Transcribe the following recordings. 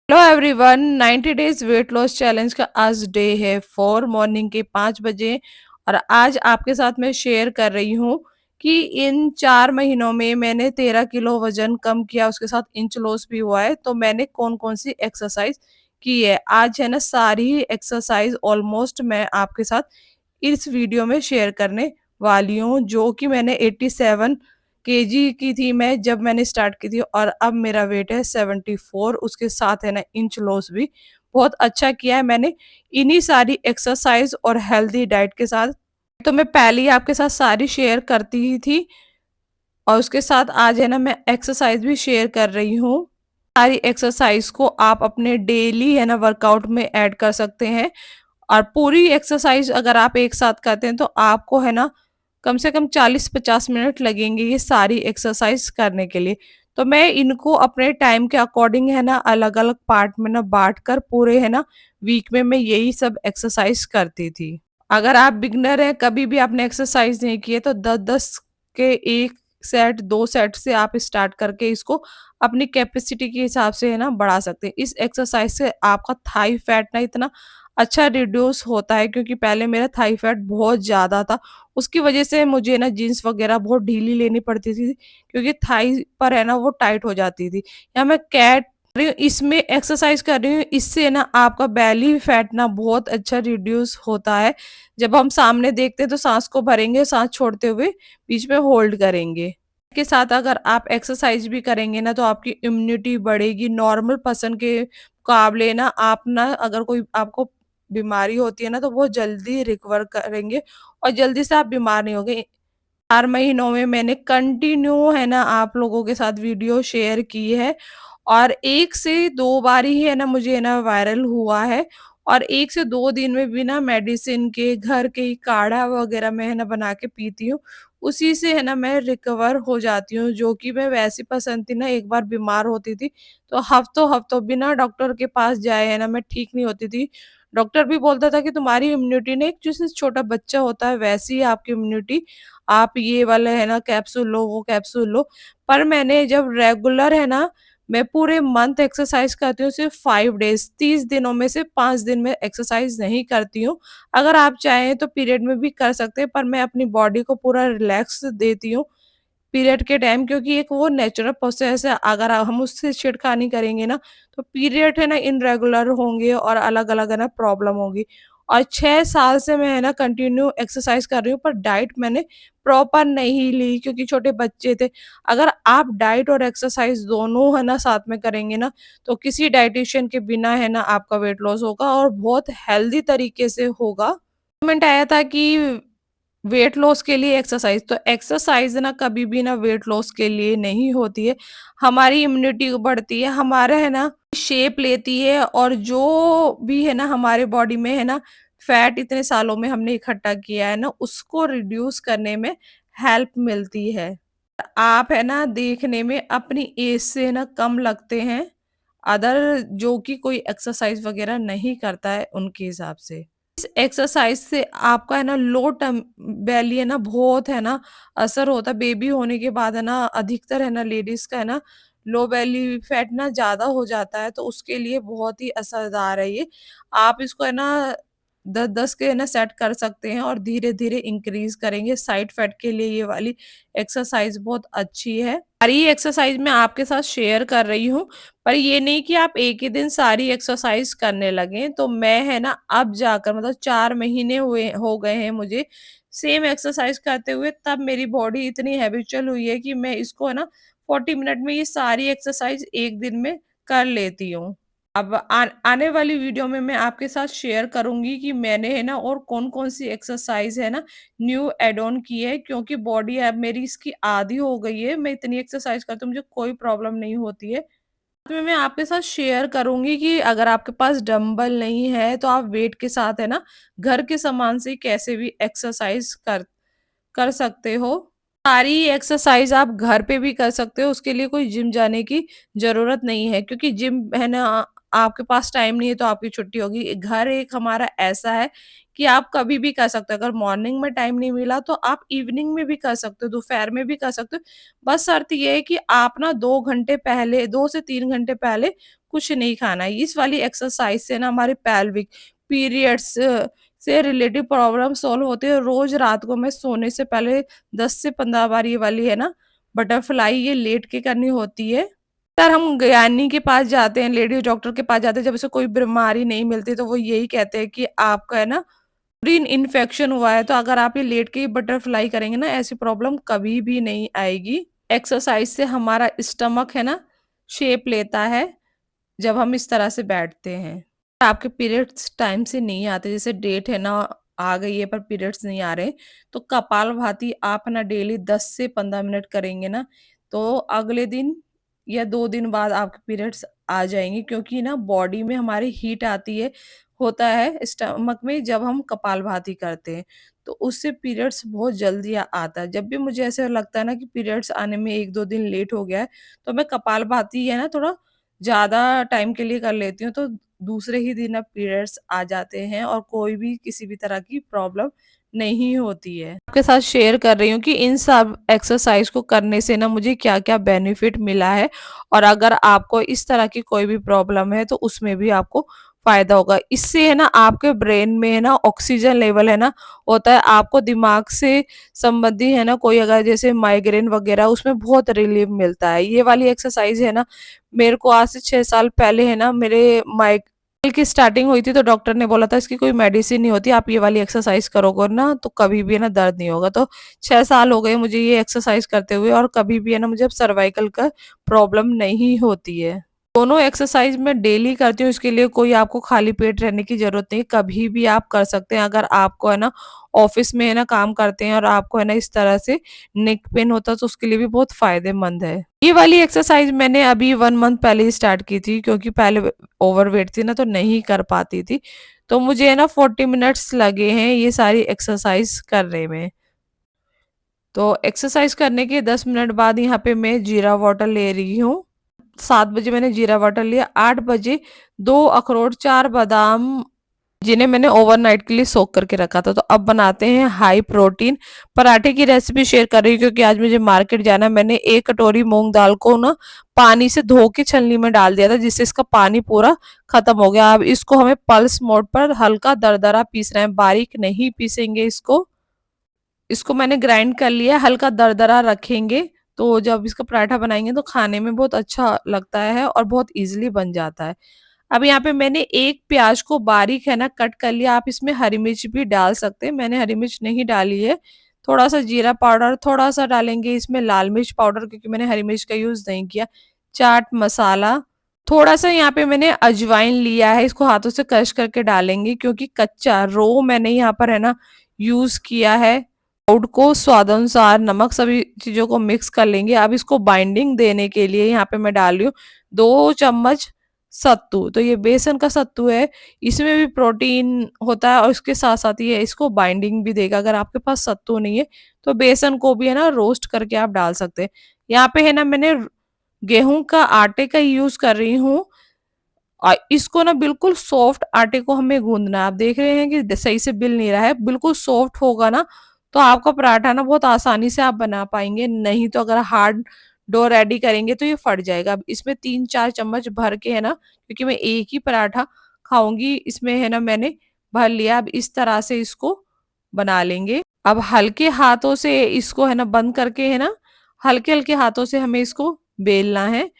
Hello everyone, 90 days weight loss challenge का आज day है 4 मॉर्निंग के 5 बजे। और आज आपके साथ मैं शेयर कर रही हूँ कि इन 4 महीनों में मैंने 13 किलो वजन कम किया, उसके साथ इंच लॉस भी हुआ है। तो मैंने कौन कौन सी एक्सरसाइज की है आज है ना, सारी एक्सरसाइज ऑलमोस्ट मैं आपके साथ इस वीडियो में शेयर करने वाली हूँ। जो कि मैंने 87 केजी की थी मैं जब मैंने स्टार्ट की थी, और अब मेरा वेट है 74। उसके साथ है ना, इंच लॉस भी बहुत अच्छा किया है मैंने इन्हीं सारी एक्सरसाइज और हेल्दी डाइट के साथ। तो मैं पहले ही आपके साथ सारी शेयर करती ही थी, और उसके साथ आज है ना, मैं एक्सरसाइज भी शेयर कर रही हूँ। सारी एक्सरसाइज को आप अपने डेली है ना वर्कआउट में ऐड कर सकते हैं। और पूरी एक्सरसाइज अगर आप एक साथ करते हैं तो आपको है ना, कम से कम 40-50 मिनट लगेंगे ये सारी एक्सरसाइज करने के लिए। तो मैं इनको अपने टाइम के अकॉर्डिंग है ना, अलग अलग पार्ट में ना बांट कर पूरे है ना वीक में मैं यही सब एक्सरसाइज करती थी। अगर आप बिगनर हैं, कभी भी आपने एक्सरसाइज नहीं की है, तो 10-10 के एक सेट 2 सेट से आप स्टार्ट करके इसको अपनी कैपेसिटी के हिसाब से है ना बढ़ा सकते हैं। इस एक्सरसाइज से आपका थाई फैट ना इतना अच्छा रिड्यूस होता है, क्योंकि पहले मेरा थाई फैट बहुत ज़्यादा था। उसकी वजह से मुझे ना जीन्स वगैरह बहुत ढीली लेनी पड़ती थी, क्योंकि थाई पर है ना वो टाइट हो जाती थी। या मैं कैट रही हूँ, इसमें एक्सरसाइज कर रही हूँ, इससे ना आपका बेली फैट ना बहुत अच्छा रिड्यूस होता है। जब हम सामने देखते हैं तो सांस को भरेंगे, सांस छोड़ते हुए बीच में होल्ड करेंगे। के साथ अगर आप एक्सरसाइज भी करेंगे ना, तो आपकी इम्यूनिटी बढ़ेगी। नॉर्मल पर्सन के मुकाबले ना, आप ना अगर कोई आपको बीमारी होती है ना, तो बहुत जल्दी रिकवर करेंगे और जल्दी से आप बीमार नहीं होगे। 4 महीनों में मैंने कंटिन्यू है ना आप लोगों के साथ वीडियो शेयर की है, और 1 से 2 बार ही है ना मुझे है ना वायरल हुआ है। और 1 से 2 दिन में बिना मेडिसिन के घर के ही काढ़ा वगैरह मैं है ना बना के पीती हूँ। उसी से है ना मैं रिकवर हो जाती हूँ, जो कि मैं वैसी पर्सन थी ना, एक बार बीमार होती थी तो हफ्तों-हफ्तों बिना डॉक्टर के पास जाए है ना मैं ठीक नहीं होती थी। डॉक्टर भी बोलता था कि तुम्हारी इम्यूनिटी ना एक जैसे छोटा बच्चा होता है वैसी ही आपकी इम्यूनिटी, आप ये वाला है ना कैप्सूल लो, वो कैप्सूल लो। पर मैंने जब रेगुलर है ना, मैं पूरे मंथ एक्सरसाइज करती हूँ, सिर्फ 5 डेज़ 30 दिनों में से 5 दिन में एक्सरसाइज नहीं करती हूँ। अगर आप चाहें तो पीरियड में भी कर सकते हैं, पर मैं अपनी बॉडी को पूरा रिलैक्स देती हूँ पीरियड के टाइम, क्योंकि एक वो नेचुरल प्रोसेस है। अगर हम उससे छेड़खानी करेंगे ना, तो पीरियड है ना इर्रेगुलर होंगे और अलग-अलग है ना प्रॉब्लम होगी। और 6 साल से मैं है ना कंटिन्यू एक्सरसाइज कर रही हूँ, पर डाइट मैंने प्रॉपर नहीं ली, क्योंकि छोटे बच्चे थे। अगर आप डाइट और एक्सरसाइज दोनों है ना साथ में करेंगे ना, तो किसी डायटीशियन के बिना है ना आपका वेट लॉस होगा और बहुत हेल्दी तरीके से होगा। कमेंट आया था कि वेट लॉस के लिए एक्सरसाइज, तो एक्सरसाइज ना कभी भी ना वेट लॉस के लिए नहीं होती है। हमारी इम्यूनिटी बढ़ती है, हमारा है ना शेप लेती है, और जो भी है ना हमारे बॉडी में है ना फैट इतने सालों में हमने इकट्ठा किया है ना, उसको रिड्यूस करने में हेल्प मिलती है। आप है ना देखने में अपनी एज से ना कम लगते हैं, अदर जो कि कोई एक्सरसाइज वगैरह नहीं करता है उनके हिसाब से। इस एक्सरसाइज से आपका है ना लो टर्म बेली है ना बहुत है ना असर होता है। बेबी होने के बाद है ना अधिकतर है ना लेडीज का है ना लो बेली फैट ना ज्यादा हो जाता है, तो उसके लिए बहुत ही असरदार है ये। आप इसको है ना 10-10 के है ना सेट कर सकते हैं, और धीरे-धीरे इंक्रीज करेंगे। साइड फैट के लिए ये वाली एक्सरसाइज बहुत अच्छी है। सारी एक्सरसाइज मैं आपके साथ शेयर कर रही हूँ, पर ये नहीं कि आप एक ही दिन सारी एक्सरसाइज करने लगें। तो मैं है ना अब जाकर मतलब 4 महीने हुए हो गए हैं मुझे सेम एक्सरसाइज करते हुए, तब मेरी बॉडी इतनी हैबिचुअल हुई है कि मैं इसको है ना 40 मिनट में ये सारी एक्सरसाइज एक दिन में कर लेती हूँ। अब आने वाली वीडियो में मैं आपके साथ शेयर करूँगी कि मैंने है ना और कौन-कौन सी एक्सरसाइज़ है ना न्यू ऐड ऑन की है, क्योंकि बॉडी अब मेरी इसकी आदी हो गई है। मैं इतनी एक्सरसाइज़ करती हूँ, मुझे कोई प्रॉब्लम नहीं होती है। तो मैं आपके साथ शेयर करूँगी कि अगर आपके पास डंबल नहीं है, तो आप वेट के साथ है ना घर के सामान से कैसे भी एक्सरसाइज़ कर कर सकते हो। सारी एक्सरसाइज आप घर पे भी कर सकते हो, उसके लिए कोई जिम जाने की ज़रूरत नहीं है, क्योंकि जिम है ना आपके पास टाइम नहीं है तो आपकी छुट्टी होगी। घर एक हमारा ऐसा है कि आप कभी भी कर सकते हो। अगर मॉर्निंग में टाइम नहीं मिला तो आप इवनिंग में भी कर सकते हो, दोपहर में भी कर सकते हो। बस शर्त ये है कि आप ना 2 घंटे पहले, 2 से 3 घंटे पहले कुछ नहीं खाना है। इस वाली एक्सरसाइज से ना हमारे पेल्विक, पीरियड्स से रिलेटेड प्रॉब्लम सॉल्व होती है। रोज़ रात को मैं सोने से पहले 10 से 15 बार ये वाली है ना बटरफ्लाई ये लेट के करनी होती है। अगर हम ज्ञानी के पास जाते हैं, लेडीज़ डॉक्टर के पास जाते हैं, जब उसे कोई बीमारी नहीं मिलती तो वो यही कहते हैं कि आपका है ना यूरिन इन्फेक्शन हुआ है। तो अगर आप ये लेट के ही बटरफ्लाई करेंगे ना, ऐसी प्रॉब्लम कभी भी नहीं आएगी। एक्सरसाइज से हमारा स्टमक है ना शेप लेता है जब हम इस तरह से बैठते हैं। आपके पीरियड्स टाइम से नहीं आते, जैसे डेट है ना आ गई है पर पीरियड्स नहीं आ रहे, तो कपालभाति आप ना डेली 10 से 15 मिनट करेंगे ना, तो अगले दिन या 2 दिन बाद आपके पीरियड्स आ जाएँगे, क्योंकि ना बॉडी में हमारी हीट आती है होता है स्टमक में जब हम कपालभाति करते हैं, तो उससे पीरियड्स बहुत जल्दी आता है। जब भी मुझे ऐसा लगता है ना कि पीरियड्स आने में 1-2 दिन लेट हो गया है, तो मैं कपालभाति है ना थोड़ा ज़्यादा टाइम के लिए कर लेती हूँ, तो दूसरे ही दिन अब पीरियड्स आ जाते हैं और कोई भी किसी भी तरह की प्रॉब्लम नहीं होती है। आपके साथ शेयर कर रही हूँ कि इन सब एक्सरसाइज को करने से ना मुझे क्या-क्या बेनिफिट मिला है, और अगर आपको इस तरह की कोई भी प्रॉब्लम है तो उसमें भी आपको फ़ायदा होगा। इससे है ना आपके ब्रेन में है ना ऑक्सीजन लेवल है ना होता है, आपको दिमाग से संबंधी है ना कोई अगर जैसे माइग्रेन वगैरह उसमें बहुत रिलीफ मिलता है। ये वाली एक्सरसाइज है ना मेरे को आज से 6 साल पहले है ना मेरे माइग्रेन की स्टार्टिंग हुई थी, तो डॉक्टर ने बोला था इसकी कोई मेडिसिन नहीं होती, आप ये वाली एक्सरसाइज करोगे ना तो कभी भी है ना दर्द नहीं होगा। तो 6 साल हो गए मुझे ये एक्सरसाइज करते हुए, और कभी भी है ना मुझे अब सर्वाइकल का प्रॉब्लम नहीं होती है। दोनों एक्सरसाइज मैं डेली करती हूँ, इसके लिए कोई आपको खाली पेट रहने की ज़रूरत नहीं है, कभी भी आप कर सकते हैं। अगर आपको है ना ऑफ़िस में है ना काम करते हैं और आपको है ना इस तरह से नेक पेन होता है तो उसके लिए भी बहुत फ़ायदेमंद है। ये वाली एक्सरसाइज मैंने अभी 1 मंथ पहले ही स्टार्ट की थी, क्योंकि पहले ओवरवेट थी ना तो नहीं कर पाती थी। तो मुझे है ना 40 मिनट्स लगे हैं ये सारी एक्सरसाइज करने में। तो एक्सरसाइज करने के 10 मिनट बाद यहाँ पे मैं जीरा वाटर ले रही हूँ। 7 बजे मैंने जीरा वाटर लिया, 8 बजे 2 अखरोट, 4 बादाम जिन्हें मैंने ओवरनाइट के लिए सोक करके रखा था। तो अब बनाते हैं हाई प्रोटीन पराठे की रेसिपी शेयर कर रही हूँ, क्योंकि आज मुझे मार्केट जाना है। मैंने 1 कटोरी मूँग दाल को ना पानी से धो के छलनी में डाल दिया था, जिससे इसका पानी पूरा खत्म हो गया। अब इसको हमें पल्स मोड पर हल्का दरदरा पीसना है, बारीक नहीं पीसेंगे इसको। इसको मैंने ग्राइंड कर लिया, हल्का दरदरा रखेंगे, तो जब इसका पराठा बनाएँगे तो खाने में बहुत अच्छा लगता है और बहुत ईज़िली बन जाता है। अब यहाँ पे मैंने एक प्याज को बारीक है ना कट कर लिया, आप इसमें हरी मिर्च भी डाल सकते हैं, मैंने हरी मिर्च नहीं डाली है। थोड़ा-सा जीरा पाउडर, थोड़ा-सा डालेंगे इसमें लाल मिर्च पाउडर, क्योंकि मैंने हरी मिर्च का यूज़ नहीं किया, चाट मसाला, थोड़ा-सा यहाँ पे मैंने अजवाइन लिया है, इसको हाथों से क्रश करके डालेंगे, क्योंकि कच्चा रो मैंने यहाँ पर है ना यूज़ किया है। पाउडर को स्वादानुसार नमक सभी चीज़ों को मिक्स कर लेंगे। अब इसको बाइंडिंग देने के लिए यहाँ पे मैं डाल रही हूँ 2 चम्मच सत्तू। तो ये बेसन का सत्तू है, इसमें भी प्रोटीन होता है और इसके साथ-साथ ये इसको बाइंडिंग भी देगा। अगर आपके पास सत्तू नहीं है, तो बेसन को भी है ना रोस्ट करके आप डाल सकते हैं। यहाँ पे है ना मैंने गेहूँ का आटे का यूज़ कर रही हूँ। इसको ना बिल्कुल सॉफ्ट आटे को हमें गूँदना है। आप देख रहे हैं कि सही से बिल नहीं रहा है, बिल्कुल सॉफ्ट होगा ना, तो आपका पराठा ना बहुत आसानी से आप बना पाएँगे, नहीं तो अगर हार्ड डो रेडी करेंगे तो ये फट जाएगा। अब इसमें 3-4 चम्मच भर के है ना, क्योंकि मैं एक ही पराठा खाऊँगी, इसमें है ना मैंने भर लिया। अब इस तरह से इसको बना लेंगे। अब हल्के हाथों से इसको है ना बंद करके है ना, हल्के-हल्के हाथों से हमें इसको बेलना है,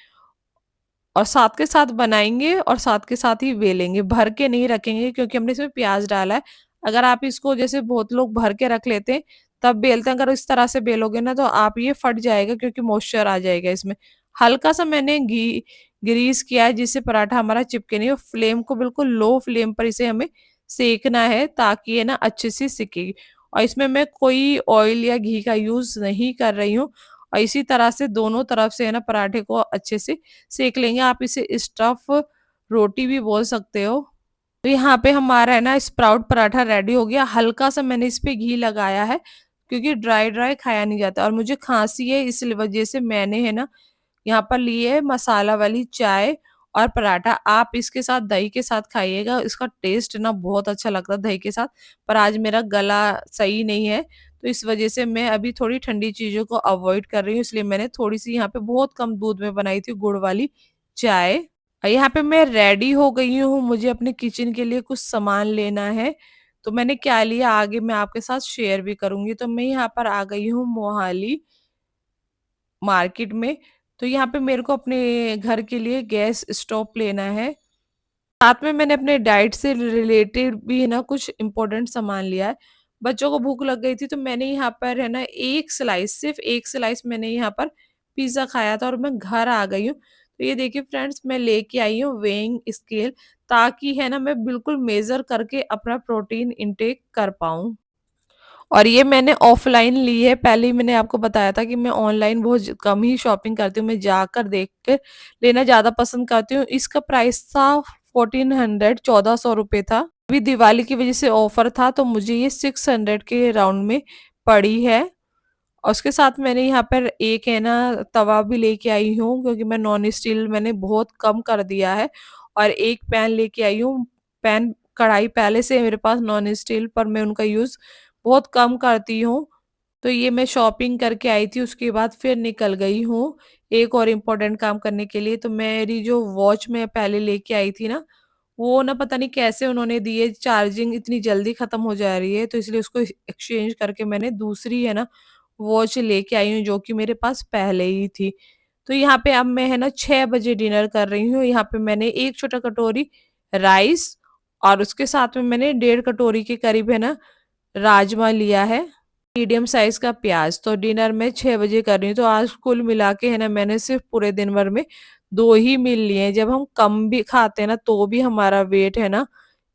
और साथ के साथ बनाएँगे और साथ के साथ ही बेलेंगे, भर के नहीं रखेंगे, क्योंकि हमने इसमें प्याज़ डाला है। अगर आप इसको जैसे बहुत लोग भर के रख लेते हैं, तब बेलते हैं, अगर इस तरह से बेलोगे ना तो आप ये फट जाएगा, क्योंकि मॉइस्चर आ जाएगा इसमें। हल्का-सा मैंने घी ग्रीस किया है जिससे पराठा हमारा चिपके नहीं, और फ्लेम को बिल्कुल लो फ्लेम पर इसे हमें सेंकना है, ताकि ये ना अच्छे से सिकेगी। और इसमें मैं कोई ऑयल या घी का यूज़ नहीं कर रही हूँ, और इसी तरह से दोनों तरफ से है ना पराठे को अच्छे से सेक लेंगे। आप इसे स्टफ रोटी भी बोल सकते हो। तो यहाँ पे हमारा है ना स्प्राउट पराठा रेडी हो गया। हल्का-सा मैंने इस पे घी लगाया है, क्योंकि ड्राई-ड्राई खाया नहीं जाता, और मुझे खाँसी है इस वजह से मैंने है ना यहाँ पर ली है मसाला वाली चाय और पराठा। आप इसके साथ दही के साथ खाइएगा, इसका टेस्ट ना बहुत अच्छा लगता है दही के साथ। पर आज मेरा गला सही नहीं है, तो इस वजह से मैं अभी थोड़ी ठंडी चीज़ों को अवॉइड कर रही हूँ, इसलिए मैंने थोड़ी-सी यहाँ पे बहुत कम दूध में बनाई थी गुड़ वाली चाय। यहाँ पे मैं रेडी हो गई हूँ, मुझे अपने किचन के लिए कुछ सामान लेना है। तो मैंने क्या लिया आगे मैं आपके साथ शेयर भी करूँगी। तो मैं यहाँ पर आ गई हूँ मोहाली मार्केट में। तो यहाँ पे मेरे को अपने घर के लिए गैस स्टोव लेना है। साथ में मैंने अपने डाइट से रिलेटेड भी है ना कुछ इम्पोर्टेंट सामान लिया है। बच्चों को भूख लग गई थी तो मैंने यहाँ पर है ना 1 स्लाइस सिर्फ़ 1 स्लाइस मैंने यहाँ पर पिज़्ज़ा खाया था और मैं घर आ गई हूँ। तो ये देखिए फ्रेंड्स मैं लेके आई हूँ वेइंग स्केल ताकि है ना मैं बिल्कुल मेज़र करके अपना प्रोटीन इंटेक कर पाऊँ। और ये मैंने ऑफ़लाइन ली है, पहले ही मैंने आपको बताया था कि मैं ऑनलाइन बहुत कम ही शॉपिंग करती हूँ, मैं जाकर देख के लेना ज़्यादा पसंद करती हूँ। इसका प्राइस था 1400 ₹1400 था। अभी दिवाली की वज़ह से ऑफ़र था तो मुझे ये 600 के राउंड में पड़ी है। और उसके साथ मैंने यहाँ पर एक है ना तवा भी लेके आई हूँ क्योंकि मैं नॉन स्टील मैंने बहुत कम कर दिया है और एक पैन लेके आई हूँ। पैन कढ़ाई पहले से है मेरे पास नॉन स्टील पर मैं उनका यूज़ बहुत कम करती हूँ। तो ये मैं शॉपिंग करके आई थी उसके बाद फिर निकल गई हूँ एक और इम्पोर्टेंट काम करने के लिए। तो मेरी जो वॉच मैं पहले लेके आई थी ना वो ना पता नहीं कैसे उन्होंने दी है, चार्जिंग इतनी जल्दी खत्म हो जा रही है तो इसलिए उसको एक्सचेंज करके मैंने दूसरी है ना वॉच लेके आई हूँ जो कि मेरे पास पहले ही थी। तो यहाँ पे अब मैं है ना 6 बजे डिनर कर रही हूँ। यहाँ पे मैंने 1 छोटा कटोरी राइस और उसके साथ में मैंने 1.5 कटोरी के करीब है ना राजमा लिया है, मीडियम साइज़ का प्याज़। तो डिनर मैं 6 बजे कर रही हूँ तो आज कुल मिला के है ना मैंने सिर्फ़ पूरे दिन भर में 2 ही मील लिए हैं। जब हम कम भी खाते हैं ना तो भी हमारा वेट है ना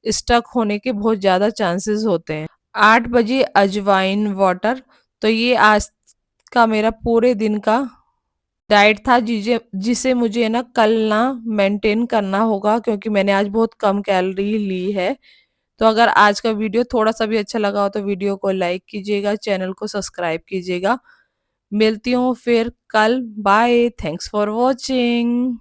स्टक होने के बहुत ज़्यादा चांसेस होते हैं। 8 बजे अजवाइन वाटर। तो ये आज का मेरा पूरे दिन का डाइट था जिसे मुझे ना कल ना मेंटेन करना होगा क्योंकि मैंने आज बहुत कम कैलोरी ली है। तो अगर आज का वीडियो थोड़ा-सा भी अच्छा लगा हो तो वीडियो को लाइक कीजिएगा, चैनल को सब्सक्राइब कीजिएगा। मिलती हूँ फिर कल, बाय, थैंक्स फॉर वॉचिंग।